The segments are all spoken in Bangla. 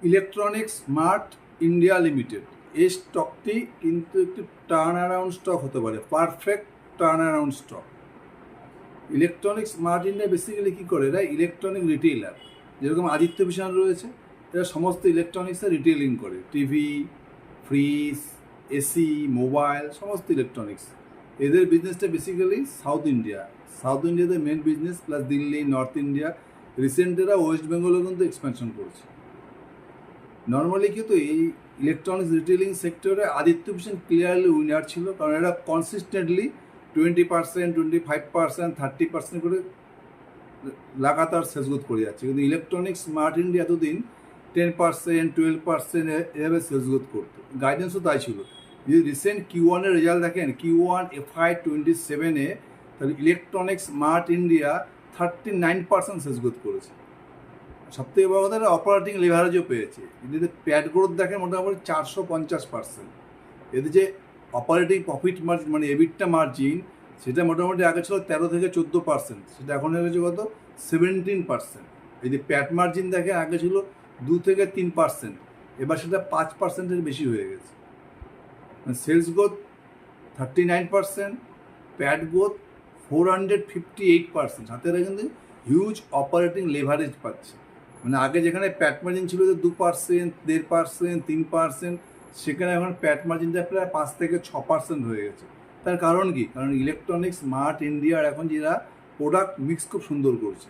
ইলেকট্রনিক্স স্মার্ট ইন্ডিয়া লিমিটেড, এই স্টকটি কিন্তু একটি টার্ন অ্যারাউন্ড স্টক হতে পারে, perfect turn around stock. Electronics smart India basically কী করে, এরা ইলেকট্রনিক রিটেইলার। যেরকম আদিত্য বিশাল রয়েছে, এরা সমস্ত ইলেকট্রনিক্সের রিটেইলিং করে, টিভি, ফ্রিজ, এসি, মোবাইল, সমস্ত ইলেকট্রনিক্স। এদের বিজনেসটা বেসিক্যালি সাউথ ইন্ডিয়াতে main business, plus Delhi, north India. Recent এরা ওয়েস্ট বেঙ্গলেও কিন্তু এক্সপেনশন করছে। নর্মালি কিন্তু এই ইলেকট্রনিক্স রিটেলিং সেক্টরে আদিত্য ভিশন ক্লিয়ারলি উইনার ছিল, কারণ এরা কনসিস্টেন্টলি 20%, 25%, 30% করে লাগাতার সেলস গ্রোথ করে যাচ্ছে। কিন্তু ইলেকট্রনিক্স স্মার্ট ইন্ডিয়া এতদিন 10%, 12% এভাবে সেলস গ্রোথ করতো, গাইডেন্সও তাই ছিল। যদি রিসেন্ট Q1 এর রেজাল্ট দেখেন, Q1 FY27-এ, তাহলে Electronics smart India 39% sales growth করেছে। সবথেকে বড় কথা, অপারেটিং লেভারেজও পেয়েছে। যদি প্যাড গ্রোথ দেখেন মোটামুটি 450%। এদের যে অপারেটিং প্রফিট মার্জিন মানে এবিটটা মার্জিন, সেটা মোটামুটি আগে ছিল 13 থেকে 14%, সেটা এখন হয়ে গেছে কত, 17%। এই যে প্যাড মার্জিন দেখেন, আগে ছিল 2 থেকে 3%, এবার সেটা 5%-এর বেশি হয়ে গেছে। সেলস গ্রোথ 39%, প্যাড গ্রোথ 458%, সাথে কিন্তু হিউজ অপারেটিং লেভারেজ পাচ্ছে। মানে আগে যেখানে প্যাট মার্জিন ছিল যে 2%, 1.5%, 3%, সেখানে এখন প্যাট মার্জিনটা প্রায় 5 থেকে 6% হয়ে গেছে। তার কারণ কি? কারণ ইলেকট্রনিক্স স্মার্ট ইন্ডিয়ার এখন যারা প্রোডাক্ট মিক্স খুব সুন্দর করছে।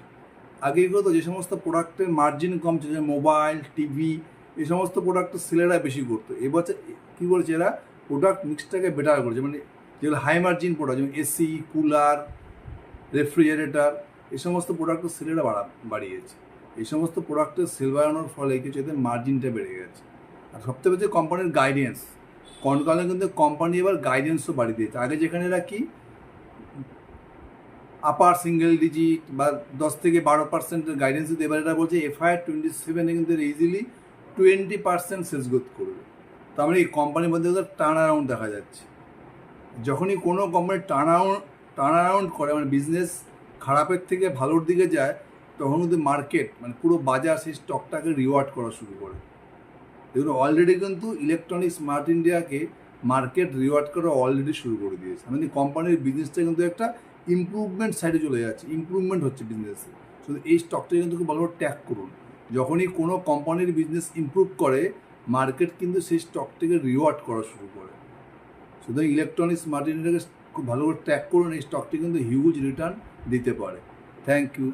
আগে এগুলো তো যে সমস্ত প্রোডাক্টের মার্জিন কম ছিল, মোবাইল, টিভি, এই সমস্ত প্রোডাক্টের সেলেরা বেশি করতো। এবছর কী করেছে, এরা প্রোডাক্ট মিক্সটাকে বেটার করেছে। মানে যেগুলো হাই মার্জিন প্রোডাক্ট, যেমন এসি, কুলার, রেফ্রিজারেটার, এই সমস্ত প্রোডাক্টের সেলেরা বাড়িয়েছে। এই সমস্ত প্রোডাক্টের সেল বাড়ানোর ফলে কিছু এদের মার্জিনটা বেড়ে গেছে। আর সবথেকে বেশি কোম্পানির গাইডেন্স, কনকালে কিন্তু কোম্পানি এবার গাইডেন্সও বাড়িয়ে দিয়েছে। আগে যেখানে এরা কি আপার সিঙ্গেল ডিজিট বা 10 থেকে 12%-এর গাইডেন্স দিতে, এবার এরা বলছে FY27-এ কিন্তু ইজিলি 20% সেলস গ্রোথ করবে। তার মানে এই কোম্পানির মধ্যে টার্ন অ্যারাউন্ড দেখা যাচ্ছে। যখনই কোনো কোম্পানি টার্ন অ্যারাউন্ড করে, মানে বিজনেস খারাপের থেকে ভালোর দিকে যায়, তখন কিন্তু মার্কেট মানে পুরো বাজার সেই স্টকটাকে রিওয়ার্ড করা শুরু করে। এগুলো অলরেডি কিন্তু ইলেকট্রনিক্স স্মার্ট ইন্ডিয়াকে মার্কেট রিওয়ার্ড করা অলরেডি শুরু করে দিয়েছে। মানে কোম্পানির বিজনেসটা কিন্তু একটা ইমপ্রুভমেন্ট সাইডে চলে যাচ্ছে, ইমপ্রুভমেন্ট হচ্ছে বিজনেসে। শুধু এই স্টকটাকে কিন্তু খুব ভালোভাবে ট্যাগ করুন। যখনই কোনো কোম্পানির বিজনেস ইমপ্রুভ করে, মার্কেট কিন্তু সেই স্টকটাকে রিওয়ার্ড করা শুরু করে। শুধু ইলেকট্রনিক্স স্মার্ট ইন্ডিয়াকে খুব ভালো করে ট্র্যাক করুন, এই স্টকটি কিন্তু হিউজ রিটার্ন দিতে পারে। Thank you.